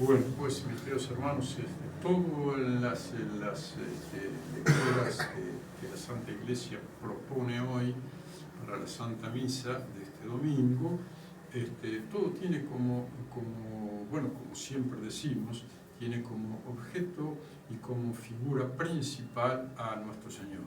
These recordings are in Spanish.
Bueno, pues mis queridos hermanos, todas las lecturas que la Santa Iglesia propone hoy para la Santa Misa de este domingo, todo tiene bueno, como siempre decimos, tiene como objeto y como figura principal a nuestro Señor,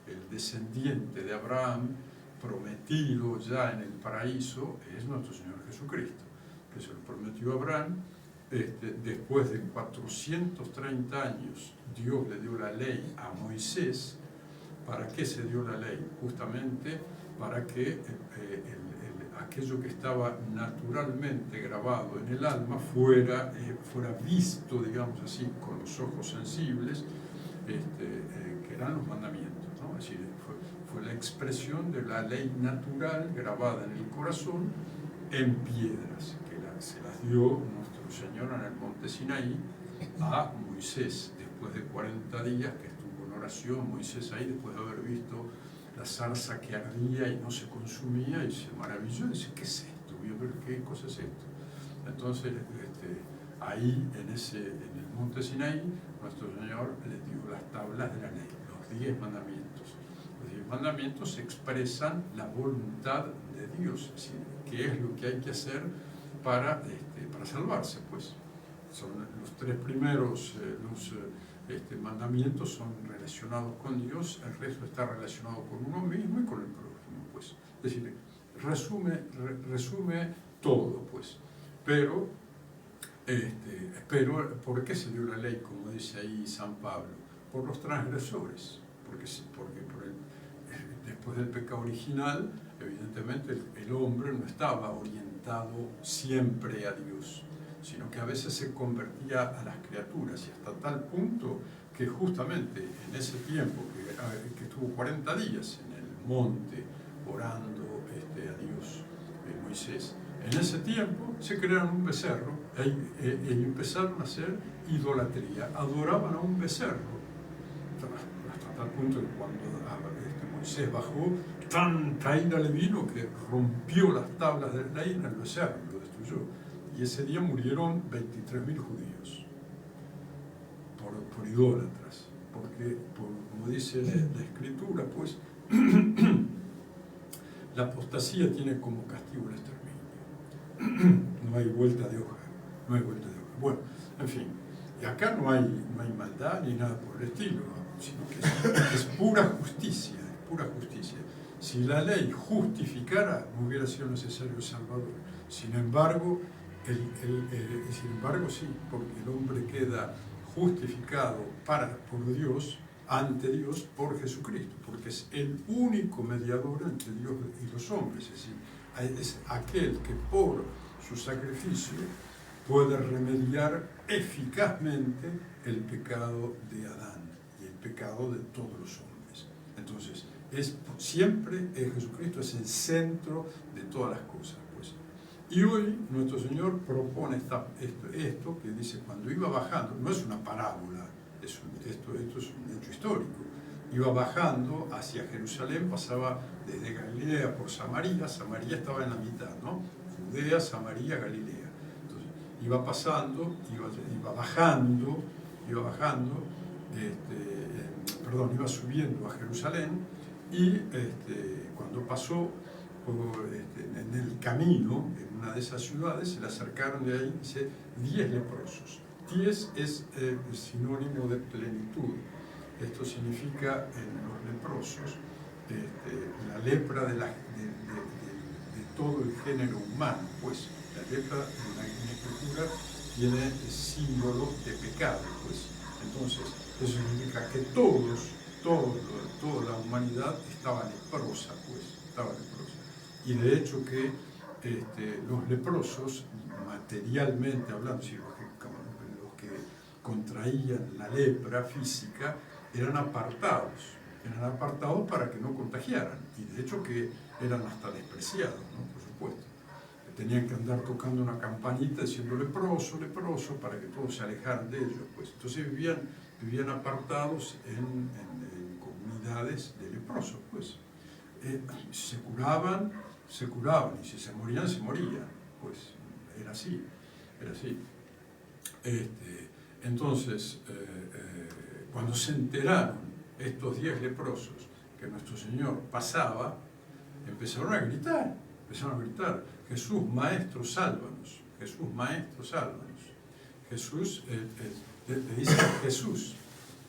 el descendiente de Abraham, prometido ya en el paraíso, es nuestro Señor Jesucristo, que se lo prometió a Abraham. Después de 430 años, Dios le dio la ley a Moisés. ¿Para qué se dio la ley? Justamente para que aquello que estaba naturalmente grabado en el alma fuera visto, digamos así, con los ojos sensibles, que eran los mandamientos, ¿no? Es decir, fue la expresión de la ley natural grabada en el corazón en piedras, que se las dio nuestro Señor en el monte Sinaí a Moisés, después de 40 días que estuvo en oración. Moisés ahí, después de haber visto la zarza que ardía y no se consumía, y se maravilló y dice: ¿qué es esto? Voy a ver qué cosa es esto. Entonces, ahí en el monte Sinaí, nuestro Señor le dio las tablas de la ley, los 10 mandamientos. Los 10 mandamientos expresan la voluntad de Dios, es decir, qué es lo que hay que hacer para salvarse, pues. Son los 3 primeros, mandamientos son relacionados con Dios, el resto está relacionado con uno mismo y con el prójimo, pues. Es decir, resume todo, pues. Pero, ¿por qué se dio la ley, como dice ahí San Pablo? Por los transgresores, porque después del pecado original, evidentemente el hombre no estaba orientado siempre a Dios, sino que a veces se convertía a las criaturas, y hasta tal punto que justamente en ese tiempo que estuvo 40 días en el monte orando a Dios, Moisés, en ese tiempo se crearon un becerro y empezaron a hacer idolatría, adoraban a un becerro, hasta tal punto que cuando Moisés bajó, tanta ira le vino que rompió las tablas de la ley en el becerro, lo destruyó. Y ese día murieron 23.000 judíos por idólatras, porque, como dice la Escritura, pues, la apostasía tiene como castigo el exterminio. No hay vuelta de hoja, no hay vuelta de hoja. Bueno, en fin, y acá no hay maldad ni nada por el estilo, sino que es pura justicia, es pura justicia. Si la ley justificara, no hubiera sido necesario el Salvador. Sin embargo, sí, porque el hombre queda justificado por Dios, ante Dios, por Jesucristo, porque es el único mediador entre Dios y los hombres, es decir, es aquel que por su sacrificio puede remediar eficazmente el pecado de Adán y el pecado de todos los hombres. Entonces, siempre Jesucristo es el centro de todas las cosas, pues. Y hoy nuestro Señor propone esto que dice: cuando iba bajando, no es una parábola, esto es un hecho histórico, iba bajando hacia Jerusalén, pasaba desde Galilea por Samaria. Samaria estaba en la mitad, ¿no? Judea, Samaria, Galilea. Entonces, iba pasando, iba subiendo a Jerusalén, y cuando pasó en el camino, en una de esas ciudades, se le acercaron de ahí, dice, 10 leprosos. 10 es sinónimo de plenitud. Esto significa, en los leprosos, la lepra de todo el género humano, pues. La lepra en la Escritura tiene símbolos de pecado, pues. Entonces, eso significa que toda la humanidad estaba leprosa, pues, Y de hecho que los leprosos, materialmente hablando, si los que contraían la lepra física, eran apartados para que no contagiaran, y de hecho que eran hasta despreciados, ¿no? Por supuesto. Tenían que andar tocando una campanita diciendo leproso, leproso, para que todos se alejaran de ellos, pues. Entonces vivían apartados en comunidades de leprosos, pues. Se curaban, y si se morían, pues era así. Entonces, cuando se enteraron estos 10 leprosos que nuestro Señor pasaba, empezaron a gritar, Jesús, Maestro, sálvanos, Jesús, Maestro, sálvanos. Jesús, le dice Jesús,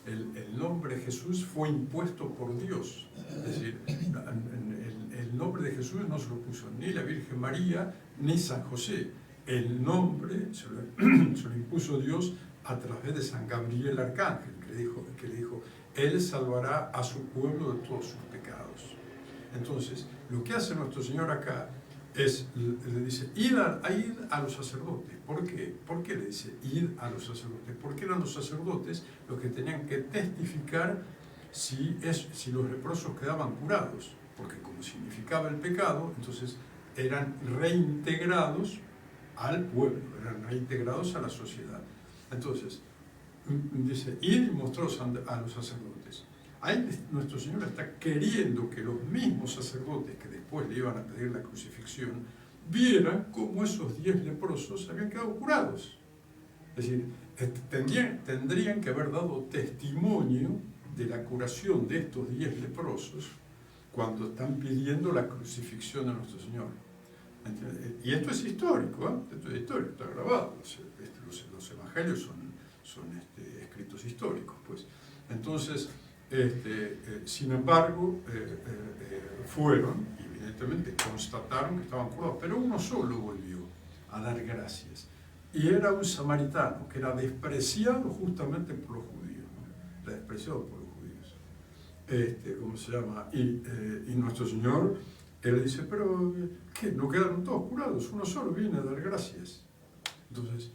el nombre Jesús fue impuesto por Dios, es decir, el nombre de Jesús no se lo puso ni la Virgen María ni San José, el nombre se lo impuso Dios a través de San Gabriel Arcángel, que le dijo, Él salvará a su pueblo de todos sus pecados. Entonces, lo que hace nuestro Señor acá es, le dice, id a los sacerdotes. ¿Por qué? ¿Por qué le dice, id a los sacerdotes? Porque eran los sacerdotes los que tenían que testificar si los leprosos quedaban curados. Porque como significaba el pecado, entonces eran reintegrados al pueblo, eran reintegrados a la sociedad. Entonces, dice, id y mostraos a los sacerdotes. Ahí nuestro Señor está queriendo que los mismos sacerdotes que después le iban a pedir la crucifixión vieran cómo esos 10 leprosos habían quedado curados. Es decir, tendrían que haber dado testimonio de la curación de estos 10 leprosos cuando están pidiendo la crucifixión de nuestro Señor. Y esto es histórico, esto es histórico, está grabado. Los evangelios son escritos históricos, pues. Entonces, sin embargo, fueron, y evidentemente constataron que estaban curados, pero uno solo volvió a dar gracias. Y era un samaritano que era despreciado justamente por los judíos, ¿no? Era despreciado por los judíos. ¿Cómo se llama? Y nuestro Señor, Él le dice, pero ¿qué? ¿No quedaron todos curados? Uno solo viene a dar gracias. Entonces,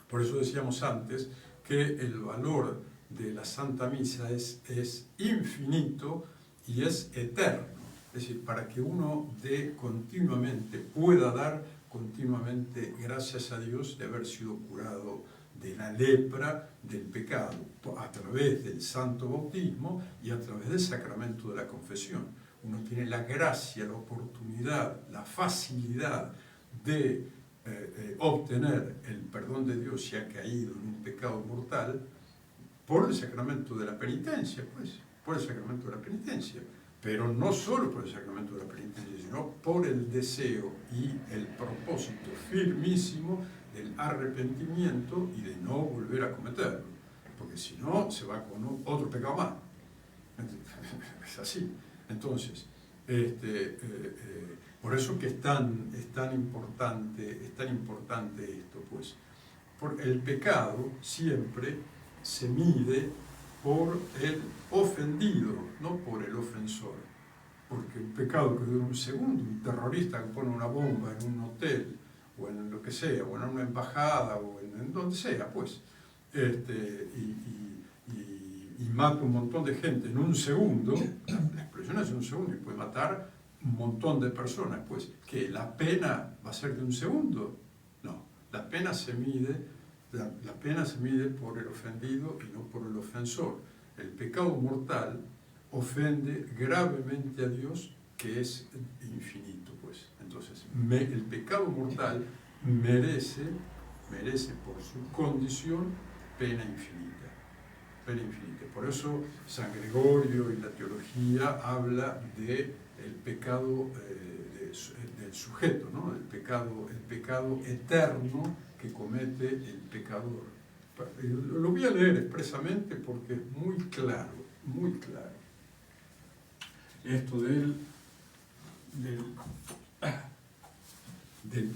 por eso decíamos antes que el valor de la Santa Misa es infinito y es eterno. Es decir, para que uno pueda dar continuamente gracias a Dios de haber sido curado de la lepra, del pecado, a través del santo bautismo y a través del sacramento de la confesión. Uno tiene la gracia, la oportunidad, la facilidad de obtener el perdón de Dios si ha caído en un pecado mortal por el sacramento de la penitencia, pues, por el sacramento de la penitencia, pero no solo por el sacramento de la penitencia, sino por el deseo y el propósito firmísimo del arrepentimiento y de no volver a cometerlo, porque si no se va con otro pecado más. Es así. Entonces, por eso que es tan importante esto, pues, por el pecado siempre se mide por el ofendido, no por el ofensor. Porque un pecado que dura un segundo, un terrorista que pone una bomba en un hotel, o en lo que sea, o en una embajada, o en donde sea, pues, y mata un montón de gente en un segundo, la explosión es un segundo y puede matar un montón de personas, pues, ¿que la pena va a ser de un segundo? No, la pena se mide por el ofendido y no por el ofensor. El pecado mortal ofende gravemente a Dios, que es infinito, pues. Entonces, el pecado mortal merece por su condición pena infinita. Pena infinita. Por eso San Gregorio y la teología habla de el pecado del sujeto, ¿no? El pecado eterno que comete el pecador. Lo voy a leer expresamente porque es muy claro, muy claro. Esto del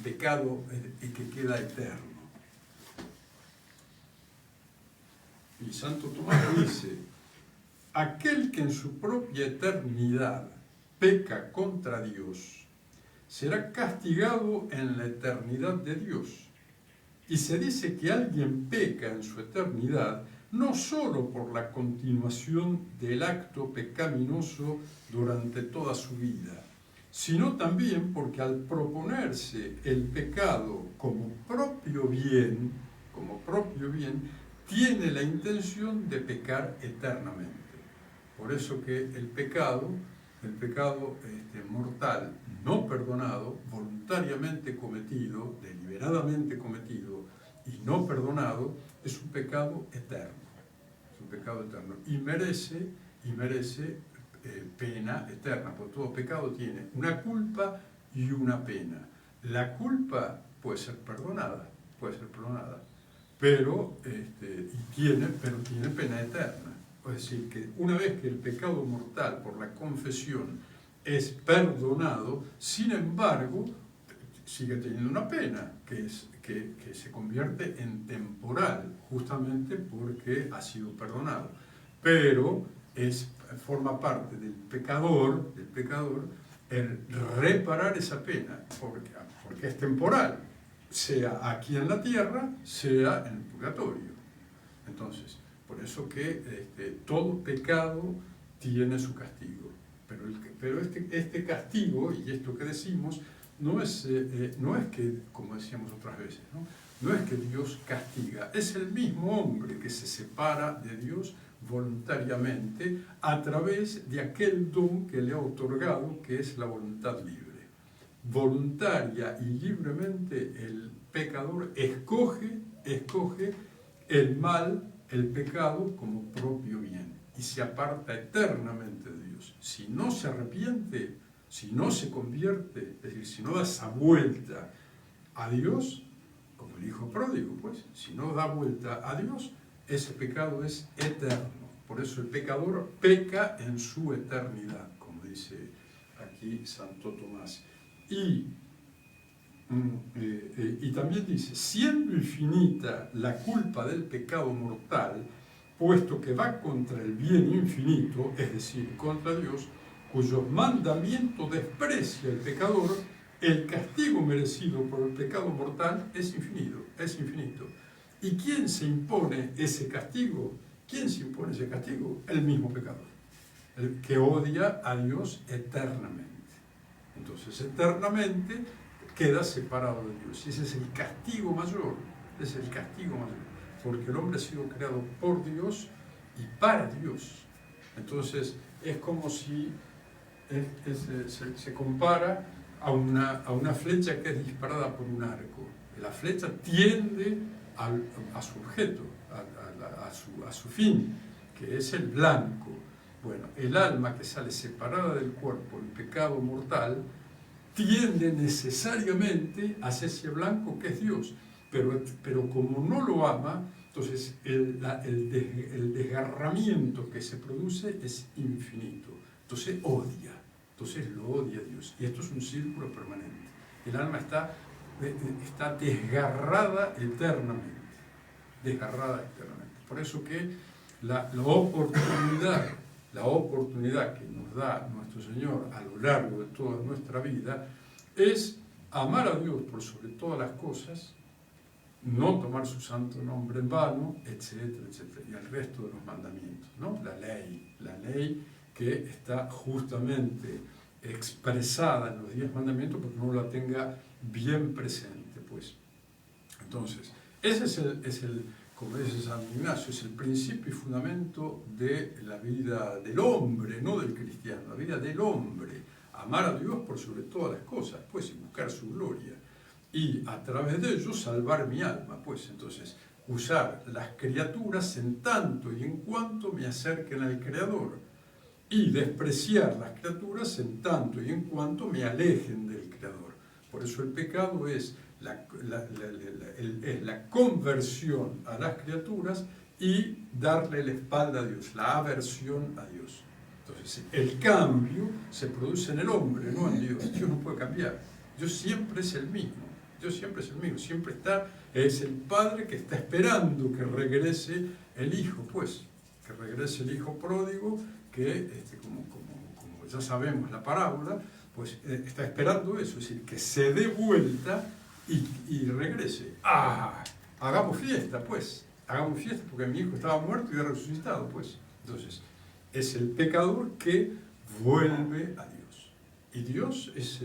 pecado que queda eterno. Y Santo Tomás dice, aquel que en su propia eternidad peca contra Dios, será castigado en la eternidad de Dios. Y se dice que alguien peca en su eternidad no solo por la continuación del acto pecaminoso durante toda su vida, sino también porque al proponerse el pecado como propio bien, tiene la intención de pecar eternamente. Por eso que el pecado mortal no perdonado, voluntariamente cometido, deliberadamente cometido, y no perdonado, es un pecado eterno. Es un pecado eterno. Y merece pena eterna, porque todo pecado tiene una culpa y una pena. La culpa puede ser perdonada, pero tiene pena eterna. Es decir, que una vez que el pecado mortal por la confesión es perdonado, sin embargo, sigue teniendo una pena, que se convierte en temporal, justamente porque ha sido perdonado. Pero forma parte del pecador el reparar esa pena, porque es temporal, sea aquí en la tierra, sea en el purgatorio. Entonces, por eso que todo pecado tiene su castigo. Pero este castigo, y esto que decimos, no es que, como decíamos otras veces, no es que Dios castiga, es el mismo hombre que se separa de Dios voluntariamente a través de aquel don que le ha otorgado, que es la voluntad libre. Voluntaria y libremente el pecador escoge el mal, el pecado, como propio bien, y se aparta eternamente de Dios. Si no se arrepiente, si no se convierte, es decir, si no da esa vuelta a Dios, como el hijo pródigo, pues, si no da vuelta a Dios, ese pecado es eterno. Por eso el pecador peca en su eternidad, como dice aquí Santo Tomás. Y también dice, siendo infinita la culpa del pecado mortal, puesto que va contra el bien infinito, es decir, contra Dios, cuyos mandamientos desprecia el pecador, el castigo merecido por el pecado mortal es infinito. ¿Y quién se impone ese castigo? El mismo pecador, el que odia a Dios eternamente. Entonces, eternamente queda separado de Dios. Y ese es el castigo mayor, porque el hombre ha sido creado por Dios y para Dios. Entonces, es como si se compara a una flecha que es disparada por un arco. La flecha tiende a su objeto, a su fin, que es el blanco. Bueno, el alma que sale separada del cuerpo, el pecado mortal, tiende necesariamente hacia ese blanco que es Dios, pero como no lo ama, entonces el desgarramiento que se produce es infinito, entonces lo odia Dios, y esto es un círculo permanente. El alma está desgarrada eternamente. Por eso que la oportunidad que nos da nuestro Señor a lo largo de toda nuestra vida es amar a Dios por sobre todas las cosas, no tomar su santo nombre en vano, etcétera, etcétera, y el resto de los mandamientos, ¿no? La ley que está justamente expresada en los 10 mandamientos, porque uno la tenga bien presente, pues. Entonces, ese es el, como dice San Ignacio, es el principio y fundamento de la vida del hombre, no del cristiano, la vida del hombre. Amar a Dios por sobre todas las cosas, pues, y buscar su gloria. Y a través de ello salvar mi alma, pues. Entonces, usar las criaturas en tanto y en cuanto me acerquen al Creador. Y despreciar las criaturas en tanto y en cuanto me alejen del Creador. Por eso el pecado es la conversión a las criaturas y darle la espalda a Dios, la aversión a Dios. Entonces, el cambio se produce en el hombre, no en Dios. Dios no puede cambiar. Dios siempre es el mismo. Siempre es el Padre que está esperando que regrese el Hijo, pues, que regrese el Hijo pródigo, que, como ya sabemos la parábola, pues está esperando eso, es decir, que se dé vuelta y regrese. Hagamos fiesta, pues, porque mi hijo estaba muerto y ha resucitado, pues. Entonces, es el pecador que vuelve a Dios. Y Dios es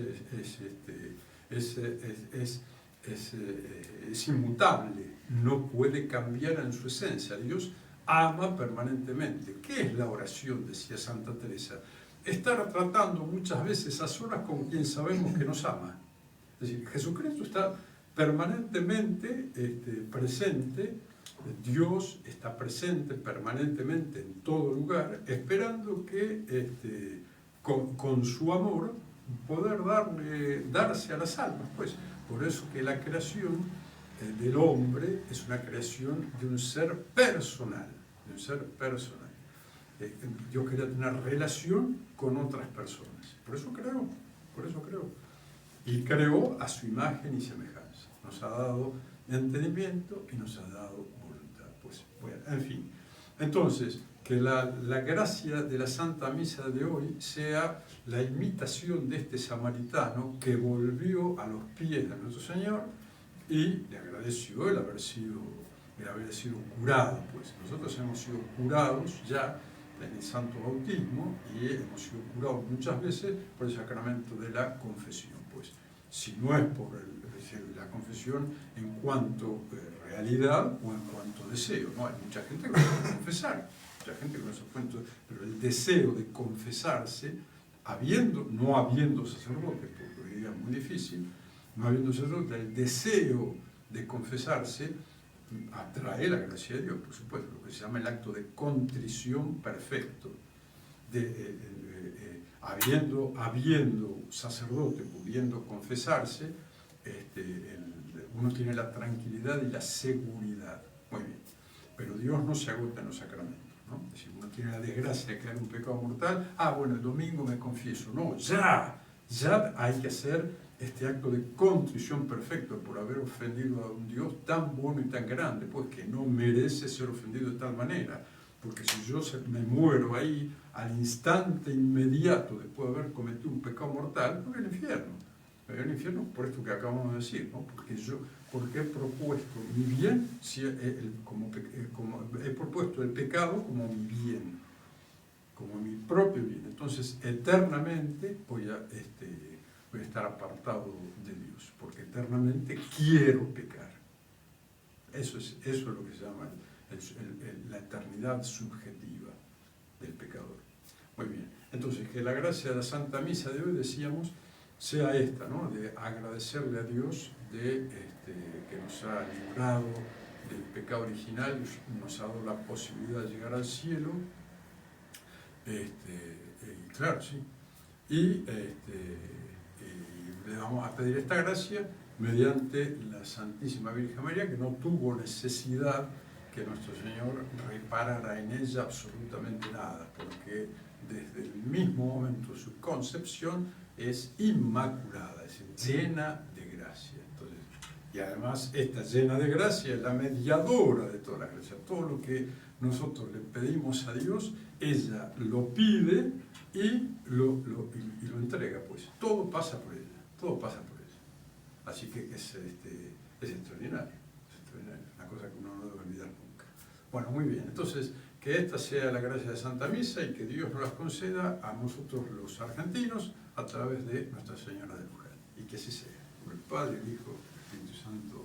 inmutable, no puede cambiar en su esencia. Dios ama permanentemente. ¿Qué es la oración?, decía Santa Teresa. Estar tratando muchas veces a solas con quien sabemos que nos ama. Es decir, Jesucristo está permanentemente presente. Dios está presente permanentemente en todo lugar, esperando que con su amor poder darse a las almas. Pues por eso que la creación del hombre es una creación de un ser personal, Dios quería tener relación con otras personas, por eso creó. Y creó a su imagen y semejanza. Nos ha dado entendimiento y nos ha dado voluntad. Pues, bueno, en fin. Entonces, que la gracia de la Santa Misa de hoy sea la imitación de este samaritano que volvió a los pies de nuestro Señor y le agradeció el haber sido curado. Pues nosotros hemos sido curados ya en el Santo Bautismo y hemos sido curados muchas veces por el sacramento de la confesión. Pues si no es por la confesión en cuanto realidad o en cuanto deseo, ¿no? Hay mucha gente que no puede confesar, pero el deseo de confesarse, no habiendo sacerdote, porque hoy día es muy difícil, no habiendo sacerdote, el deseo de confesarse atrae la gracia de Dios, por supuesto, lo que se llama el acto de contrición perfecto, habiendo sacerdote, pudiendo confesarse, uno tiene la tranquilidad y la seguridad. Muy bien, pero Dios no se agota en los sacramentos, ¿no? Es decir, uno tiene la desgracia de caer en un pecado mortal, bueno, el domingo me confieso. No, ya hay que hacer este acto de contrición perfecto por haber ofendido a un Dios tan bueno y tan grande, pues que no merece ser ofendido de tal manera, porque si yo me muero ahí al instante inmediato después de haber cometido un pecado mortal, me voy al infierno, por esto que acabamos de decir, ¿no? Porque he propuesto mi bien, he propuesto el pecado como mi bien, como mi propio bien. Entonces, eternamente voy a estar apartado de Dios, porque eternamente quiero pecar. Eso es lo que se llama la eternidad subjetiva del pecador. Muy bien, entonces que la gracia de la Santa Misa de hoy, decíamos, sea esta, ¿no? De agradecerle a Dios que nos ha librado del pecado original, nos ha dado la posibilidad de llegar al cielo, claro, sí, y le vamos a pedir esta gracia mediante la Santísima Virgen María, que no tuvo necesidad que nuestro Señor reparara en ella absolutamente nada, porque desde el mismo momento de su concepción es inmaculada, es llena de gracia. Entonces, y además esta llena de gracia es la mediadora de toda la gracia. Todo lo que nosotros le pedimos a Dios, ella lo pide y lo entrega, pues todo pasa por ella. Así que es extraordinario, una cosa que uno no debe olvidar nunca. Bueno, muy bien, entonces que esta sea la gracia de Santa Misa y que Dios nos las conceda a nosotros los argentinos a través de Nuestra Señora de Luján. Y que así sea, por el Padre, el Hijo, el Espíritu Santo.